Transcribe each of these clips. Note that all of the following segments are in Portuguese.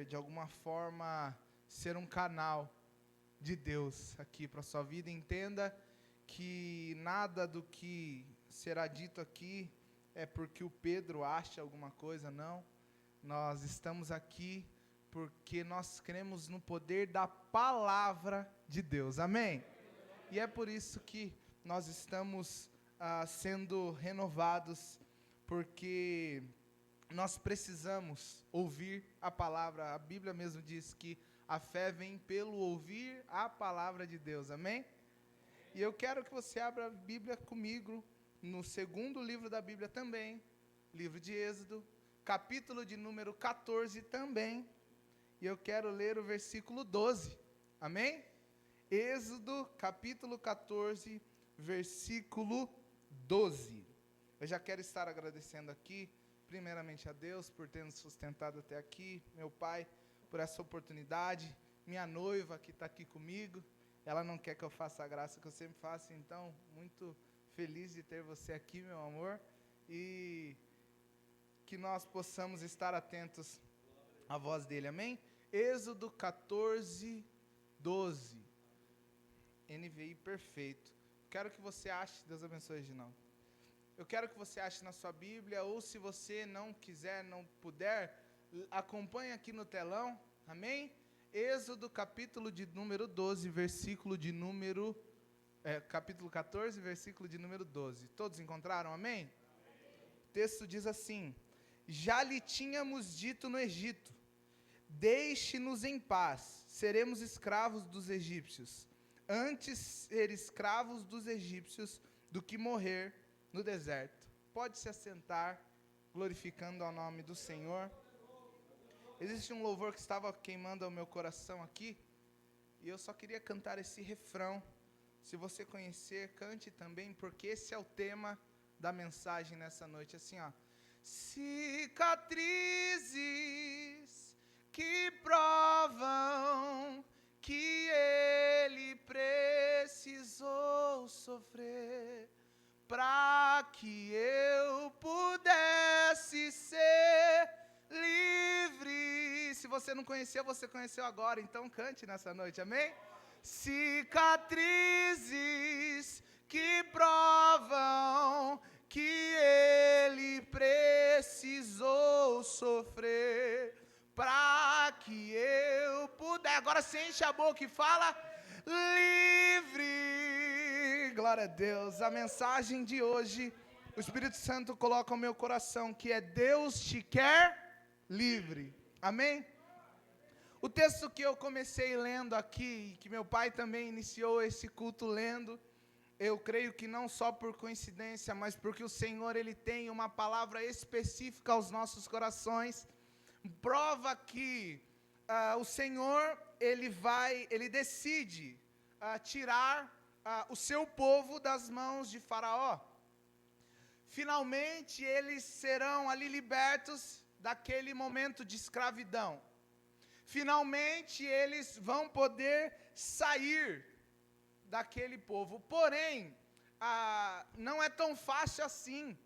poder, de alguma forma, ser um canal de Deus aqui para a sua vida. Entenda que nada do que será dito aqui é porque o Pedro acha alguma coisa, não. Nós estamos aqui porque nós cremos no poder da palavra de Deus, amém? E é por isso que nós estamos sendo renovados, porque nós precisamos ouvir a palavra. A Bíblia mesmo diz que a fé vem pelo ouvir a palavra de Deus, amém? E eu quero que você abra a Bíblia comigo, no segundo livro da Bíblia também, livro de Êxodo, capítulo de número 14 também, e eu quero ler o versículo 12, amém? Êxodo, capítulo 14, versículo 12. Eu já quero estar agradecendo aqui, primeiramente a Deus, por ter nos sustentado até aqui, meu Pai, por essa oportunidade, minha noiva que está aqui comigo, ela não quer que eu faça a graça que eu sempre faço, então, muito feliz de ter você aqui, meu amor, e que nós possamos estar atentos à voz dele, amém? Êxodo 14, 12, NVI perfeito. Quero que você ache, Deus abençoe, Reginaldo. Eu quero que você ache na sua Bíblia, ou se você não quiser, não puder, acompanhe aqui no telão, amém? Êxodo capítulo de número 12, versículo de número, capítulo 14, versículo de número 12. Todos encontraram, amém? O texto diz assim: já lhe tínhamos dito no Egito, deixe-nos em paz, seremos escravos dos egípcios, antes ser escravos dos egípcios do que morrer no deserto. Pode se assentar, glorificando ao nome do Senhor. Existe um louvor que estava queimando ao meu coração aqui, e eu só queria cantar esse refrão. Se você conhecer, cante também, porque esse é o tema da mensagem nessa noite, assim, ó. Cicatrizes que provam que ele precisou sofrer para que eu pudesse ser livre. Se você não conheceu, você conheceu agora, então cante nessa noite, amém? Cicatrizes que provam que ele precisou sofrer para que eu pudesse. Agora você enche a boca e fala: livre. Glória a Deus. A mensagem de hoje, o Espírito Santo coloca no meu coração, que é: Deus te quer livre, amém? O texto que eu comecei lendo aqui, que meu pai também iniciou esse culto lendo, eu creio que não só por coincidência, mas porque o Senhor, Ele tem uma palavra específica aos nossos corações, prova que o Senhor, Ele decide tirar o seu povo das mãos de Faraó. Finalmente, eles serão ali libertos daquele momento de escravidão. Finalmente, eles vão poder sair daquele povo. Porém, não é tão fácil assim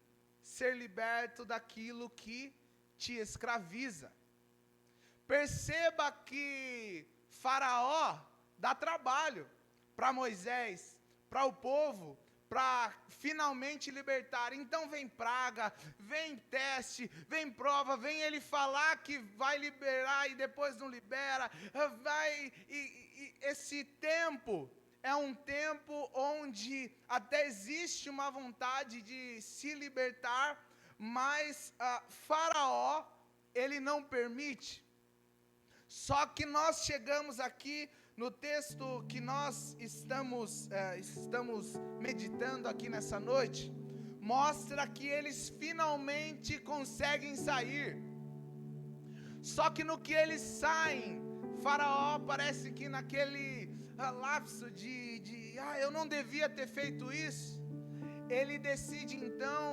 ser liberto daquilo que te escraviza. Perceba que Faraó dá trabalho para Moisés, para o povo, para finalmente libertar. Então vem praga, vem teste, vem prova, vem ele falar que vai liberar e depois não libera. Esse tempo é um tempo onde até existe uma vontade de se libertar, mas Faraó, ele não permite. Só que nós chegamos aqui no texto que nós estamos meditando aqui nessa noite, mostra que eles finalmente conseguem sair. Só que no que eles saem, Faraó parece que naquele lapso de eu não devia ter feito isso, ele decide então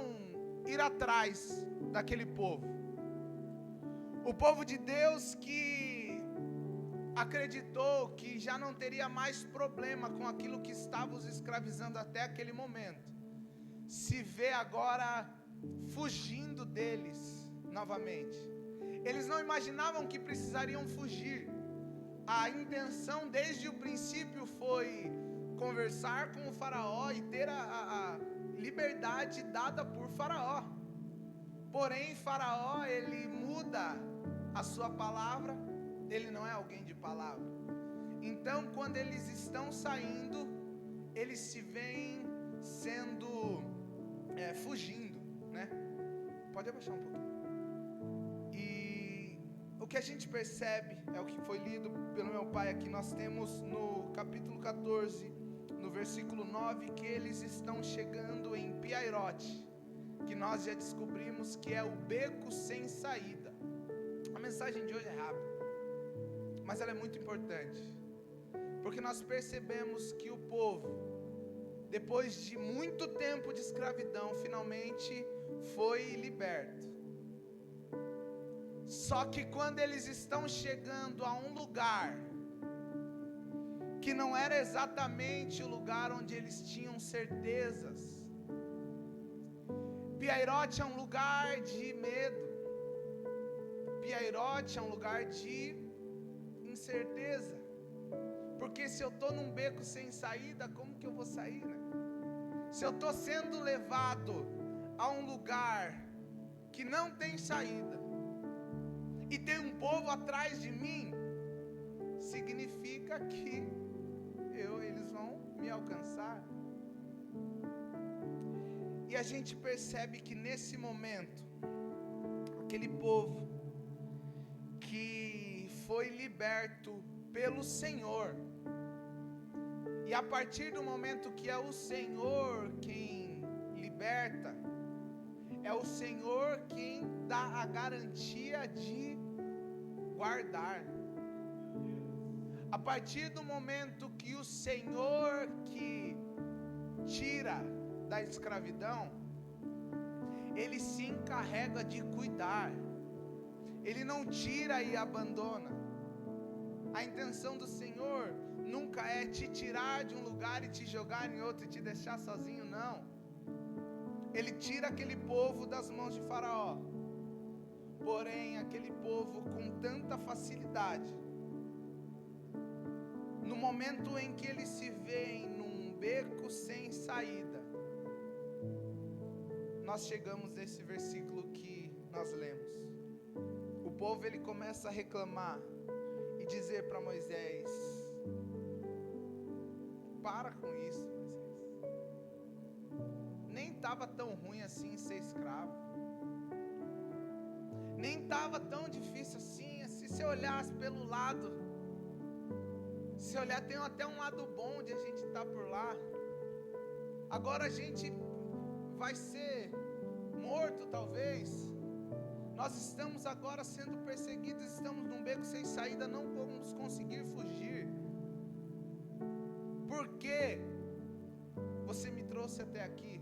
ir atrás daquele povo. O povo de Deus que acreditou que já não teria mais problema com aquilo que estava os escravizando até aquele momento, se vê agora fugindo deles novamente. Eles não imaginavam que precisariam fugir. A intenção desde o princípio foi conversar com o faraó e ter a liberdade dada por faraó. Porém, faraó, ele muda a sua palavra, ele não é alguém de palavra. Então, quando eles estão saindo, eles se veem sendo, fugindo, né? Pode abaixar um pouquinho. E o que a gente percebe, é o que foi lido pelo meu pai aqui, nós temos no capítulo 14, no versículo 9, que eles estão chegando em Piairote, que nós já descobrimos que é o beco sem saída. A mensagem de hoje é rápida, mas ela é muito importante, porque nós percebemos que o povo, depois de muito tempo de escravidão, finalmente foi liberto. Só que quando eles estão chegando a um lugar que não era exatamente o lugar onde eles tinham certezas, Piairote é um lugar de medo, Piairote é um lugar de incerteza, porque se eu estou num beco sem saída, como que eu vou sair, né? Se eu estou sendo levado a um lugar que não tem saída, e tem um povo atrás de mim, significa que eles vão me alcançar. E a gente percebe que nesse momento, aquele povo que foi liberto pelo Senhor, e a partir do momento que é o Senhor quem liberta, é o Senhor quem dá a garantia de guardar. A partir do momento que o Senhor que tira da escravidão, Ele se encarrega de cuidar. Ele não tira e abandona. A intenção do Senhor nunca é te tirar de um lugar e te jogar em outro e te deixar sozinho, não. Ele tira aquele povo das mãos de Faraó. Porém, aquele povo com tanta facilidade, no momento em que eles se veem num beco sem saída, nós chegamos nesse versículo que nós lemos. O povo, ele começa a reclamar e dizer para Moisés: para com isso, Moisés. Nem estava tão ruim assim ser escravo. Nem estava tão difícil assim. Se você olhasse pelo lado, se olhar, tem até um lado bom de a gente estar por lá. Agora a gente vai ser morto talvez. Nós estamos agora sendo perseguidos, estamos num beco sem saída, não vamos conseguir fugir. Por que você me trouxe até aqui?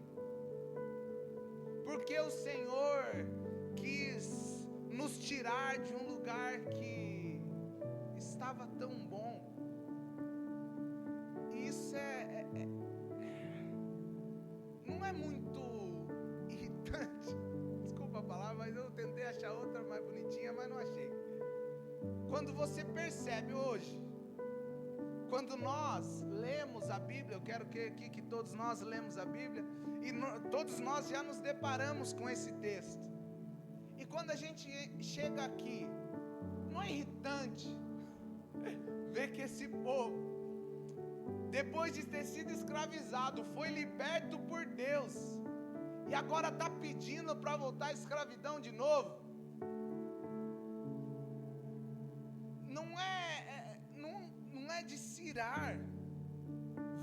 Porque o Senhor quis nos tirar de um lugar que estava tão bom. E isso não é muito irritante. Desculpa a palavra, mas eu tentei achar outra mais bonitinha, mas não achei. Quando você percebe hoje, quando nós lemos a Bíblia, eu quero que todos nós lemos a Bíblia, e todos nós já nos deparamos com esse texto. E quando a gente chega aqui, não é irritante ver que esse povo, depois de ter sido escravizado, foi liberto por Deus, e agora está pedindo para voltar à escravidão de novo? Não é de se irar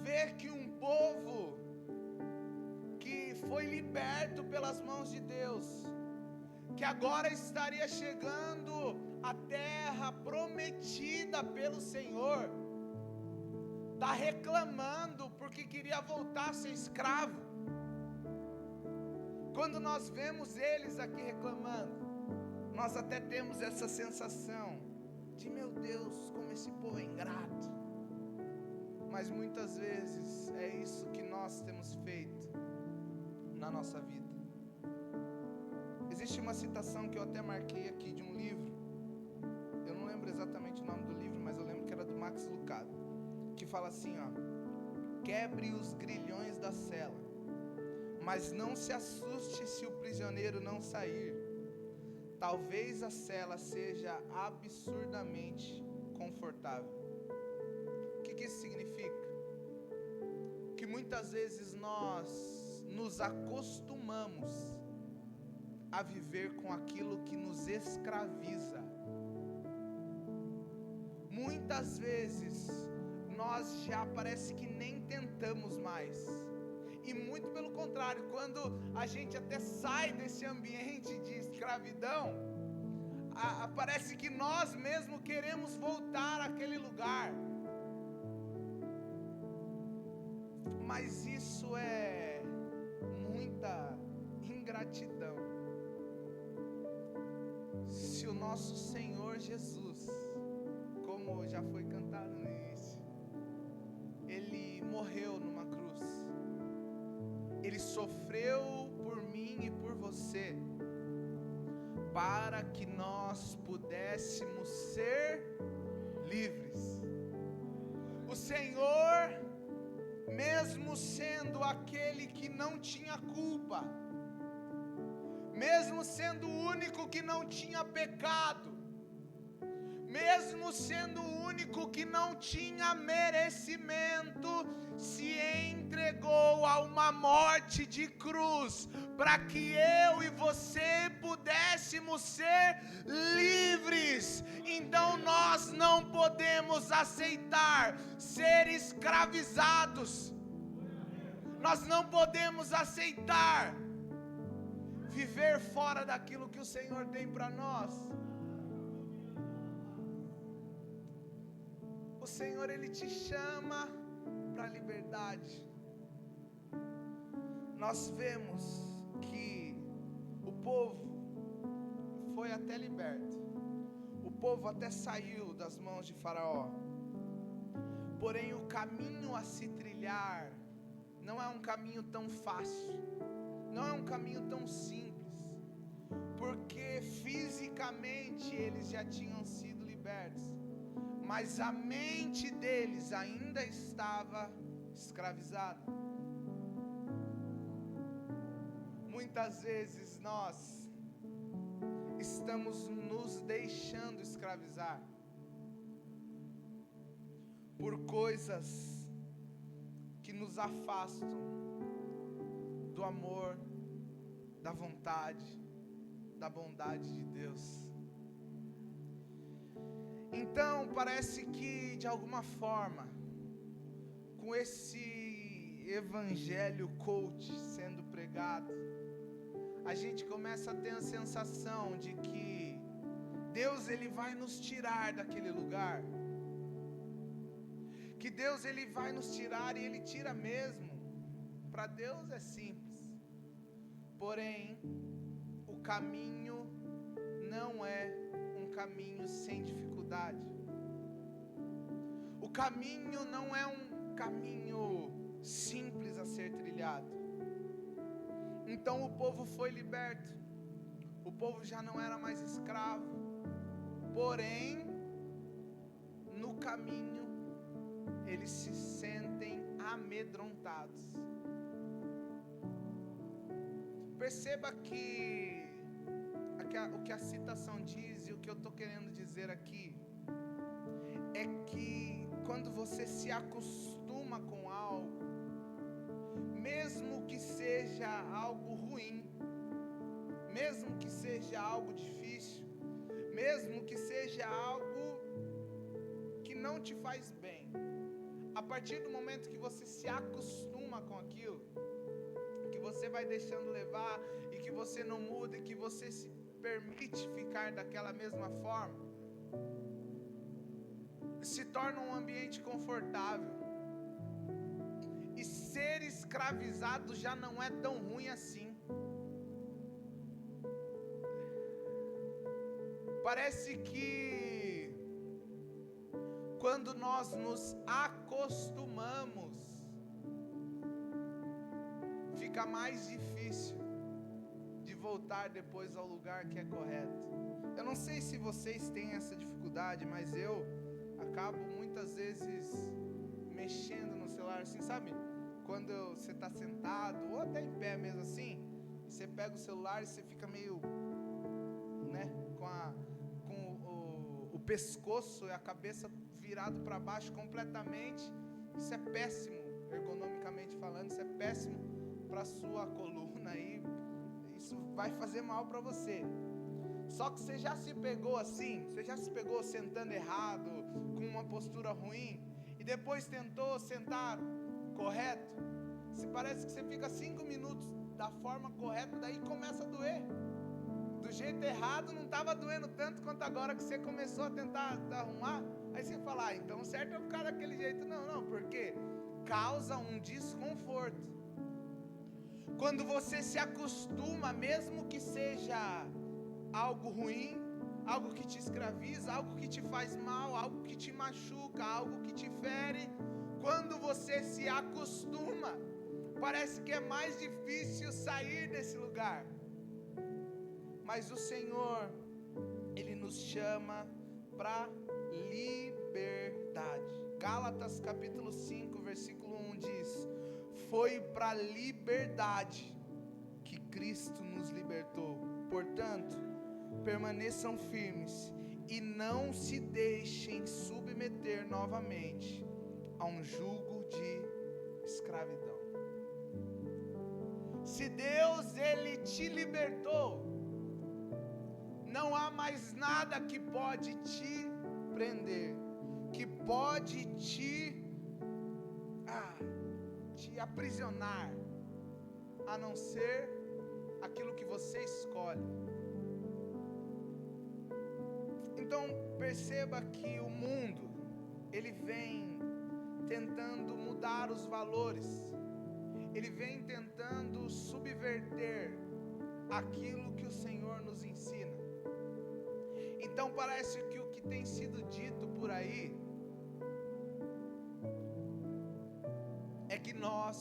ver que um povo que foi liberto pelas mãos de Deus, que agora estaria chegando à terra prometida pelo Senhor, está reclamando porque queria voltar a ser escravo. Quando nós vemos eles aqui reclamando, nós até temos essa sensação de: meu Deus, como esse povo é ingrato. Mas muitas vezes é isso que nós temos feito na nossa vida. Existe uma citação que eu até marquei aqui de um livro. Eu não lembro exatamente o nome do livro, mas eu lembro que era do Max Lucado, que fala assim, ó: quebre os grilhões da cela, mas não se assuste se o prisioneiro não sair. Talvez a cela seja absurdamente confortável. O que isso significa? Que muitas vezes nós nos acostumamos a viver com aquilo que nos escraviza. Muitas vezes nós já parece que nem tentamos mais. E muito pelo contrário, quando a gente até sai desse ambiente de escravidão, parece que nós mesmos queremos voltar àquele lugar. Mas isso é muita ingratidão. Se o nosso Senhor Jesus, como já foi cantado no início, Ele morreu numa cruz, Ele sofreu por mim e por você, para que nós pudéssemos ser livres. O Senhor, mesmo sendo aquele que não tinha culpa, mesmo sendo o único que não tinha pecado, mesmo sendo o único que não tinha merecimento, se entregou a uma morte de cruz, para que eu e você pudéssemos ser livres. Então nós não podemos aceitar ser escravizados, nós não podemos aceitar viver fora daquilo que o Senhor tem para nós. O Senhor, Ele te chama para a liberdade. Nós vemos que o povo foi até liberto, o povo até saiu das mãos de Faraó, porém o caminho a se trilhar não é um caminho tão fácil, não é um caminho tão simples, porque fisicamente eles já tinham sido libertos, mas a mente deles ainda estava escravizada. Muitas vezes nós estamos nos deixando escravizar por coisas que nos afastam do amor, da vontade, da bondade de Deus. Então parece que de alguma forma, com esse evangelho coach sendo pregado, a gente começa a ter a sensação de que Deus, Ele vai nos tirar daquele lugar, que Deus, Ele vai nos tirar, e Ele tira mesmo. Para Deus é simples, porém o caminho não é um caminho sem dificuldade. O caminho não é um caminho simples a ser trilhado. Então o povo foi liberto, o povo já não era mais escravo, porém no caminho eles se sentem amedrontados. Perceba que o que a citação diz e o que eu estou querendo dizer aqui é que quando você se acostuma com algo, mesmo que seja algo ruim, mesmo que seja algo difícil, mesmo que seja algo que não te faz bem, a partir do momento que você se acostuma com aquilo, que você vai deixando levar e que você não muda e que você se permite ficar daquela mesma forma, se torna um ambiente confortável. E ser escravizado já não é tão ruim assim. Parece que quando nós nos acostumamos, fica mais difícil de voltar depois ao lugar que é correto. Eu não sei se vocês têm essa dificuldade, mas eu acabo muitas vezes mexendo no celular, assim, sabe? Quando você está sentado, ou até em pé mesmo assim, você pega o celular e você fica meio, né, com o pescoço e a cabeça virado para baixo completamente. Isso é péssimo, ergonomicamente falando, isso é péssimo para a sua coluna aí. Isso vai fazer mal para você. Só que você já se pegou assim, você já se pegou sentando errado, com uma postura ruim, e depois tentou sentar correto? Se parece que você fica 5 minutos da forma correta, daí começa a doer. Do jeito errado não estava doendo tanto quanto agora que você começou a tentar arrumar. Aí você fala, então certo é ficar daquele jeito. Não, porque causa um desconforto. Quando você se acostuma, mesmo que seja algo ruim, algo que te escraviza, algo que te faz mal, algo que te machuca, algo que te fere, quando você se acostuma, parece que é mais difícil sair desse lugar. Mas o Senhor, Ele nos chama para liberdade. Gálatas capítulo 5, versículo 1 diz: foi para a liberdade que Cristo nos libertou. Portanto, permaneçam firmes e não se deixem submeter novamente a um jugo de escravidão. Se Deus, Ele te libertou, não há mais nada que pode te prender, que pode te aprisionar, a não ser aquilo que você escolhe. Então perceba que o mundo, ele vem tentando mudar os valores, ele vem tentando subverter aquilo que o Senhor nos ensina. Então parece que o que tem sido dito por aí é que nós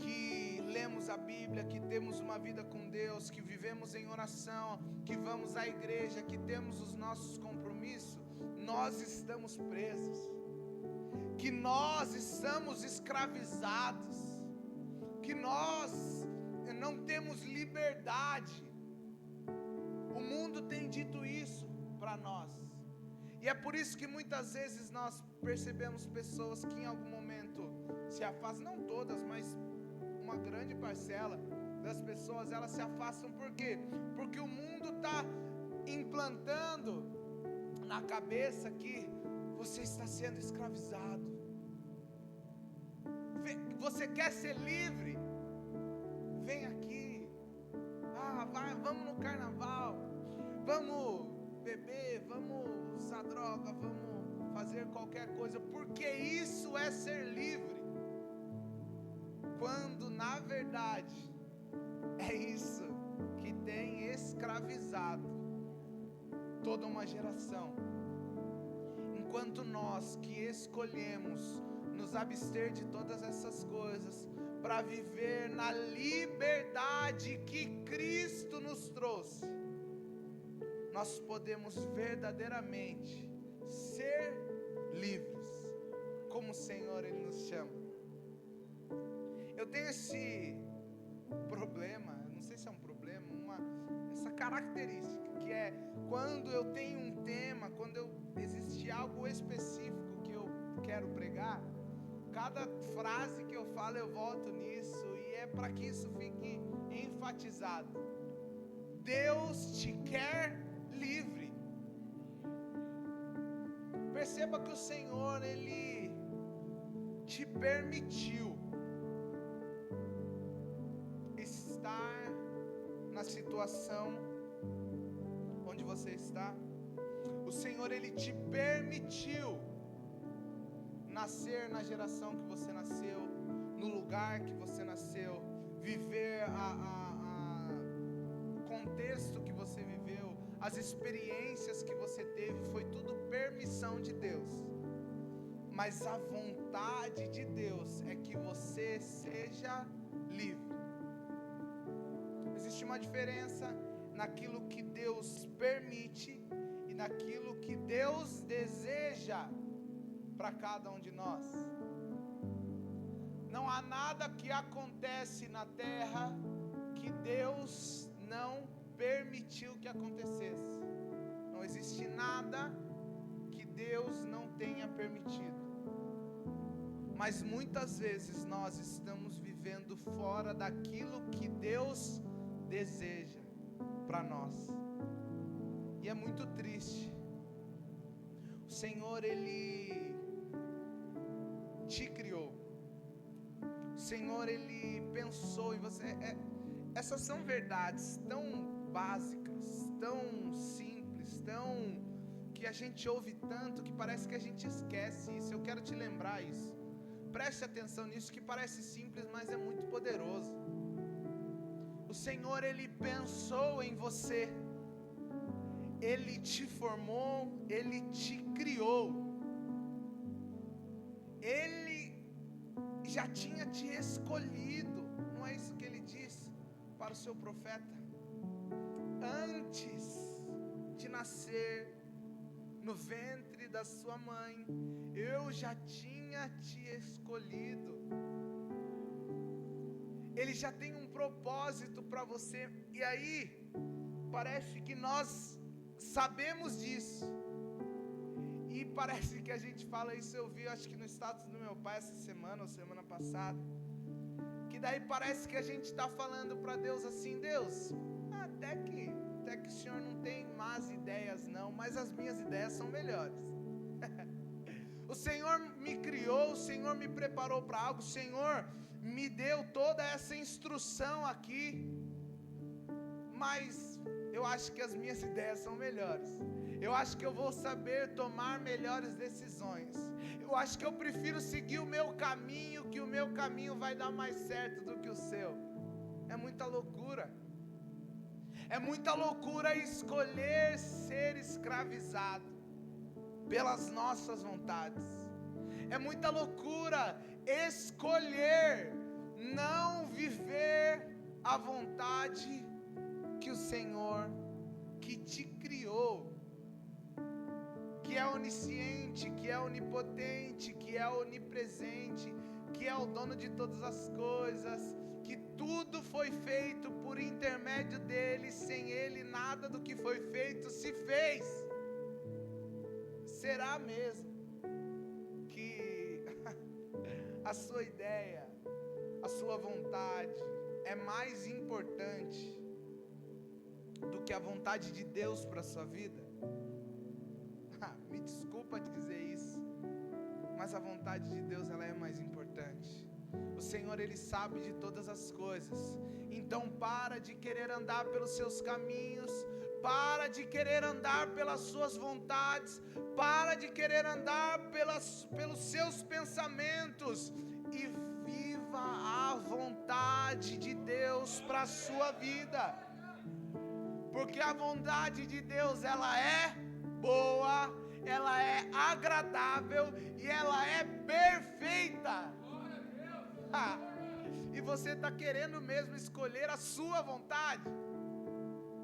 que lemos a Bíblia, que temos uma vida com Deus, que vivemos em oração, que vamos à igreja, que temos os nossos compromissos, nós estamos presos, que nós estamos escravizados, que nós não temos liberdade. O mundo tem dito isso para nós. E é por isso que muitas vezes nós percebemos pessoas que em algum momento se afastam, não todas, mas uma grande parcela das pessoas, elas se afastam. Por quê? Porque o mundo está implantando na cabeça que você está sendo escravizado. Você quer ser livre? Vem aqui. Vamos no carnaval. Vamos beber, vamos usar droga, vamos fazer qualquer coisa, porque isso é ser livre. Quando na verdade é isso que tem escravizado toda uma geração. Enquanto nós que escolhemos nos abster de todas essas coisas para viver na liberdade que Cristo nos trouxe, nós podemos verdadeiramente ser livres, como o Senhor, Ele nos chama. Eu tenho esse problema, não sei se é um problema, essa característica, que é quando eu tenho um tema, quando existe algo específico que eu quero pregar, cada frase que eu falo eu volto nisso, e é para que isso fique enfatizado. Deus te quer livre. Perceba que o Senhor, Ele te permitiu estar na situação onde você está. O Senhor, Ele te permitiu nascer na geração que você nasceu, no lugar que você nasceu, viver o contexto que você viveu, as experiências que você teve, foi tudo permissão de Deus. Mas a vontade de Deus é que você seja livre. uma diferença naquilo que Deus permite e naquilo que Deus deseja para cada um de nós. Não há nada que acontece na terra que Deus não permitiu que acontecesse. Não existe nada que Deus não tenha permitido. Mas muitas vezes nós estamos vivendo fora daquilo que Deus deseja para nós. E é muito triste. O Senhor, Ele te criou. O Senhor, Ele pensou em você. Essas são verdades tão básicas, tão simples, tão que a gente ouve tanto que parece que a gente esquece isso. Eu quero te lembrar isso. Preste atenção nisso, que parece simples, mas é muito poderoso. O Senhor, Ele pensou em você. Ele te formou, Ele te criou. Ele já tinha te escolhido. Não é isso que Ele disse para o seu profeta? Antes de nascer no ventre da sua mãe, eu já tinha te escolhido. Ele já tem um propósito para você. E aí, parece que nós sabemos disso. E parece que a gente fala isso. Eu vi, acho que no status do meu pai essa semana ou semana passada, que daí parece que a gente está falando para Deus assim: Deus, até que o Senhor não tem más ideias não, mas as minhas ideias são melhores. O Senhor me criou, o Senhor me preparou para algo, o Senhor me deu toda essa instrução aqui, mas eu acho que as minhas ideias são melhores. Eu acho que eu vou saber tomar melhores decisões. Eu acho que eu prefiro seguir o meu caminho, que o meu caminho vai dar mais certo do que o seu. É muita loucura. É muita loucura escolher ser escravizado pelas nossas vontades. É muita loucura escolher não viver a vontade que o Senhor, que te criou, que é onisciente, que é onipotente, que é onipresente, que é o dono de todas as coisas, que tudo foi feito por intermédio dele, sem ele nada do que foi feito se fez. Será mesmo que a sua ideia, a sua vontade é mais importante do que a vontade de Deus para a sua vida? Me desculpa dizer isso, mas a vontade de Deus, ela é mais importante. O Senhor, Ele sabe de todas as coisas. Então para de querer andar pelos seus caminhos, para de querer andar pelas suas vontades, para de querer andar pelos seus pensamentos e viva a vontade de Deus para a sua vida. Porque a vontade de Deus, ela é boa, ela é agradável e ela é perfeita. E você está querendo mesmo escolher a sua vontade?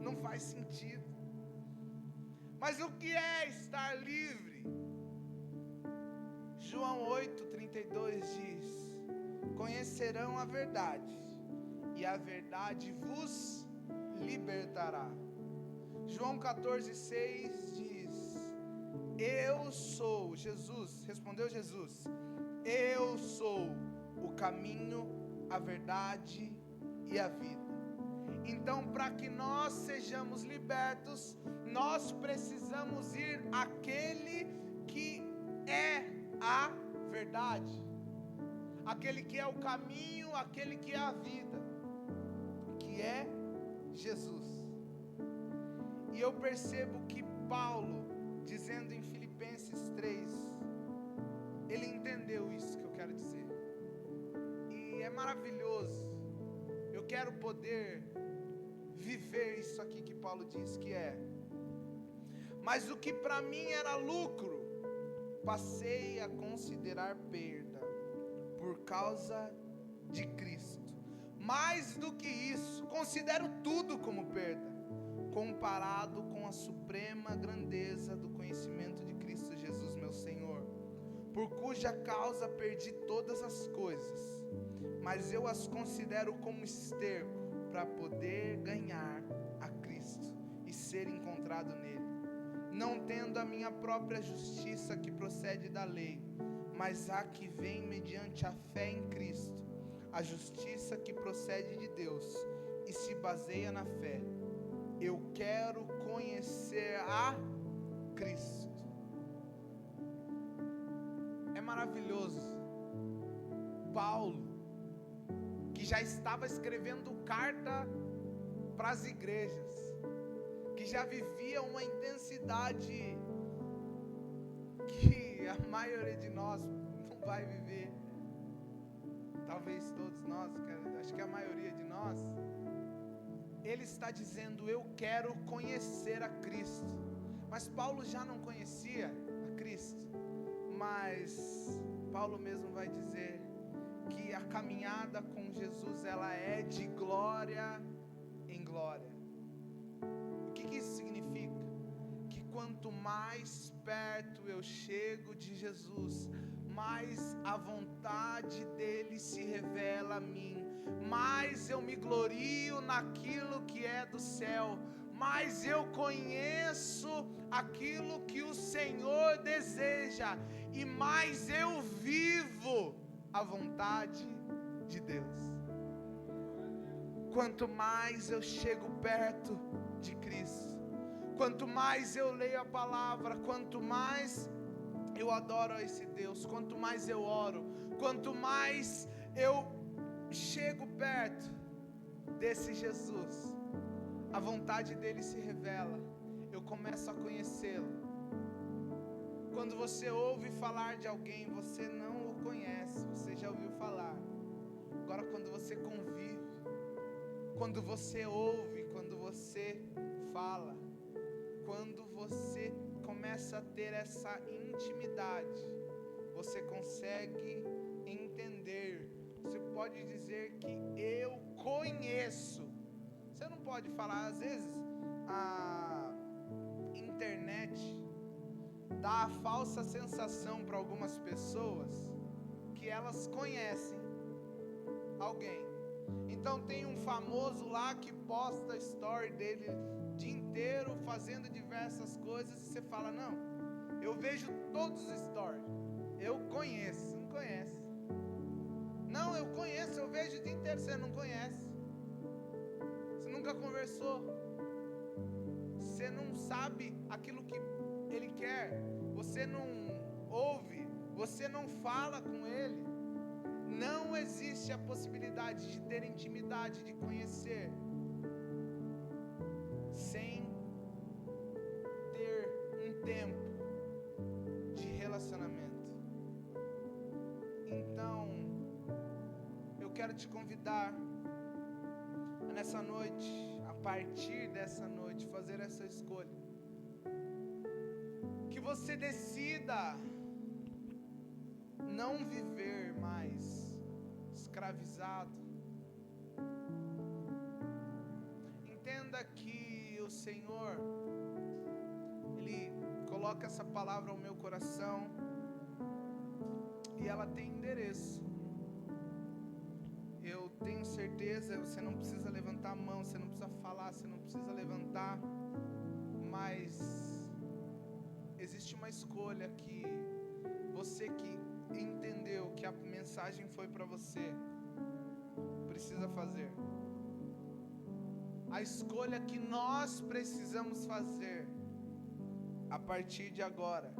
Não faz sentido. Mas o que é estar livre? João 8:32 diz: conhecerão a verdade, e a verdade vos libertará. João 14:6 diz: eu sou, Jesus, respondeu Jesus, eu sou o caminho, a verdade e a vida. Então, para que nós sejamos libertos, nós precisamos ir àquele que é a verdade, aquele que é o caminho, aquele que é a vida, que é Jesus. E eu percebo que Paulo, dizendo em Filipenses 3, ele entendeu isso que eu quero dizer. E é maravilhoso. Eu quero poder viver isso aqui que Paulo diz que é: mas o que para mim era lucro, passei a considerar perda por causa de Cristo. Mais do que isso, considero tudo como perda, comparado com a suprema grandeza do conhecimento de Cristo Jesus, meu Senhor, por cuja causa perdi todas as coisas, mas eu as considero como esterco, para poder ganhar a Cristo e ser encontrado nele, não tendo a minha própria justiça que procede da lei, mas a que vem mediante a fé em Cristo, a justiça que procede de Deus e se baseia na fé. Eu quero conhecer a Cristo. É maravilhoso. Paulo, que já estava escrevendo carta para as igrejas, que já vivia uma intensidade que a maioria de nós não vai viver, talvez todos nós, acho que a maioria de nós, ele está dizendo: eu quero conhecer a Cristo. Mas Paulo já não conhecia a Cristo, mas Paulo mesmo vai dizer que a caminhada com Jesus, ela é de glória em glória. O que isso significa? Que quanto mais perto eu chego de Jesus, mais a vontade dele se revela a mim, mais eu me glorio naquilo que é do céu, mais eu conheço aquilo que o Senhor deseja, e mais eu vivo a vontade de Deus. Quanto mais eu chego perto de Cristo, quanto mais eu leio a palavra, quanto mais eu adoro a esse Deus, quanto mais eu oro, quanto mais eu chego perto desse Jesus, a vontade dele se revela, eu começo a conhecê-lo. Quando você ouve falar de alguém, você não o conhece, você já ouviu falar. Agora, quando você convive, quando você ouve, quando você fala, quando você começa a ter essa intimidade, você consegue entender. Você pode dizer que eu conheço. Você não pode falar, às vezes a internet dá a falsa sensação para algumas pessoas que elas conhecem alguém. Então tem um famoso lá que posta a story dele o dia inteiro fazendo diversas coisas, e você fala: não, eu vejo todos os stories, eu conheço. Não conhece. Não, eu conheço, eu vejo o dia inteiro. Você não conhece, você nunca conversou, você não sabe aquilo que ele quer, você não ouve, você não fala com ele. Não existe a possibilidade de ter intimidade, de conhecer, sem ter um tempo de relacionamento. Então, eu quero te convidar a nessa noite, a partir dessa noite, fazer essa escolha. Que você decida não viver mais escravizado. Entenda que o Senhor, Ele coloca essa palavra ao meu coração e ela tem endereço. Eu tenho certeza, você não precisa levantar a mão, você não precisa falar, você não precisa levantar, mas existe uma escolha que você que entendeu que a mensagem foi para você precisa fazer. A escolha que nós precisamos fazer a partir de agora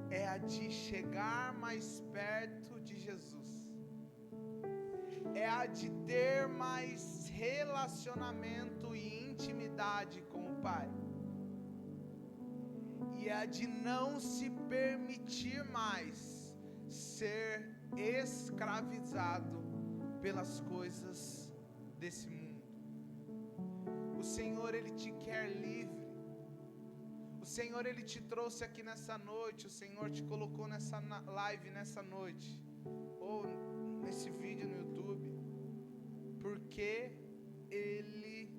é a de chegar mais perto de Jesus, é a de ter mais relacionamento e intimidade com o Pai, e a de não se permitir mais ser escravizado pelas coisas desse mundo. O Senhor, Ele te quer livre. O Senhor, Ele te trouxe aqui nessa noite. O Senhor te colocou nessa live nessa noite, ou nesse vídeo no YouTube, porque Ele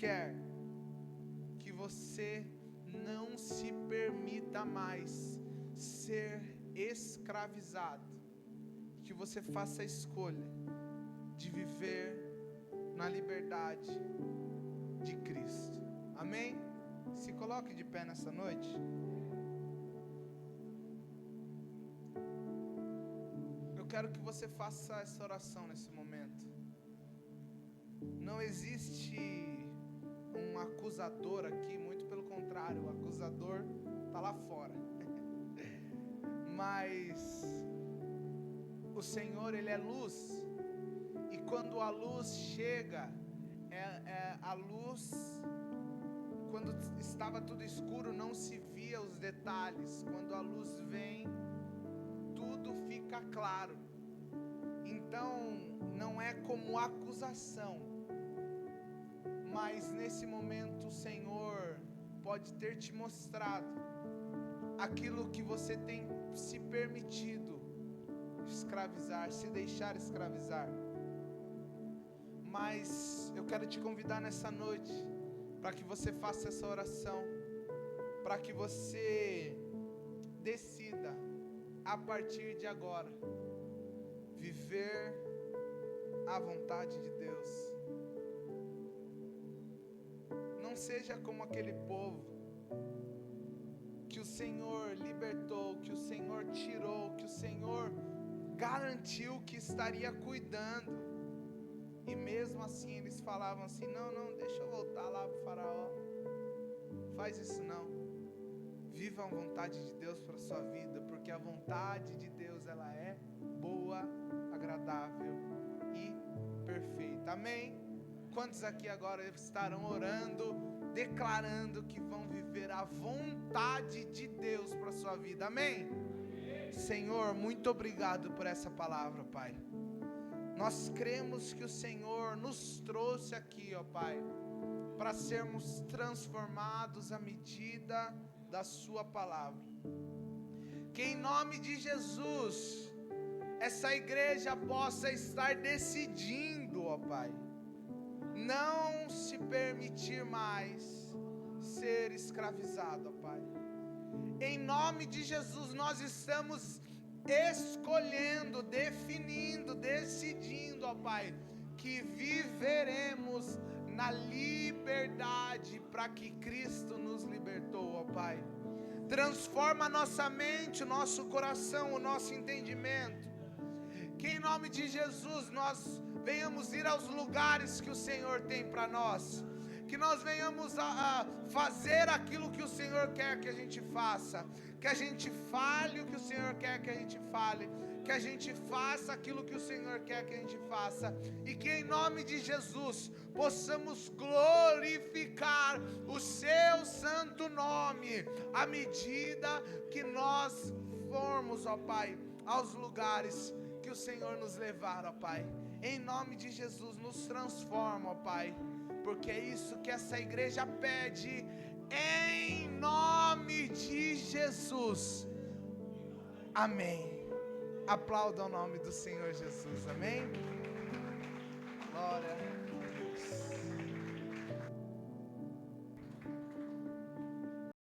quer que você não se permita mais ser escravizado, que você faça a escolha de viver na liberdade de Cristo. Amém? Se coloque de pé nessa noite. Eu quero que você faça essa oração nesse momento. Não existe um acusador aqui, muito pelo contrário, o acusador está lá fora. Mas o Senhor, Ele é luz, e quando a luz chega, a luz, quando estava tudo escuro, não se via os detalhes. Quando a luz vem, tudo fica claro. Então, não é como acusação, mas nesse momento o Senhor pode ter te mostrado aquilo que você tem se permitido escravizar, se deixar escravizar. Mas eu quero te convidar nessa noite para que você faça essa oração, para que você decida a partir de agora viver a vontade de Deus. Não seja como aquele povo que o Senhor libertou, que o Senhor tirou, que o Senhor garantiu que estaria cuidando, e mesmo assim eles falavam assim: não, deixa eu voltar lá para o faraó. Faz isso não. Viva a vontade de Deus para a sua vida, porque a vontade de Deus, ela é boa, agradável e perfeita. Amém? Quantos aqui agora estarão orando, declarando que vão viver a vontade de Deus para a sua vida? Amém? Senhor, muito obrigado por essa palavra, Pai. Nós cremos que o Senhor nos trouxe aqui, ó Pai, para sermos transformados à medida da sua palavra. Que em nome de Jesus, essa igreja possa estar decidindo, ó Pai, não se permitir mais ser escravizado, ó Pai. Em nome de Jesus, nós estamos escolhendo, definindo, decidindo, ó Pai, que viveremos na liberdade para que Cristo nos libertou, ó Pai. Transforma a nossa mente, o nosso coração, o nosso entendimento. Que em nome de Jesus nós venhamos ir aos lugares que o Senhor tem para nós. Que nós venhamos a fazer aquilo que o Senhor quer que a gente faça. Que a gente fale o que o Senhor quer que a gente fale. Que a gente faça aquilo que o Senhor quer que a gente faça. E que em nome de Jesus possamos glorificar o seu santo nome, à medida que nós formos, ó Pai, aos lugares que o Senhor nos levar, ó Pai. Em nome de Jesus, nos transforma, ó Pai, porque é isso que essa igreja pede, em nome de Jesus. Amém. Aplauda o nome do Senhor Jesus. Amém. Glória.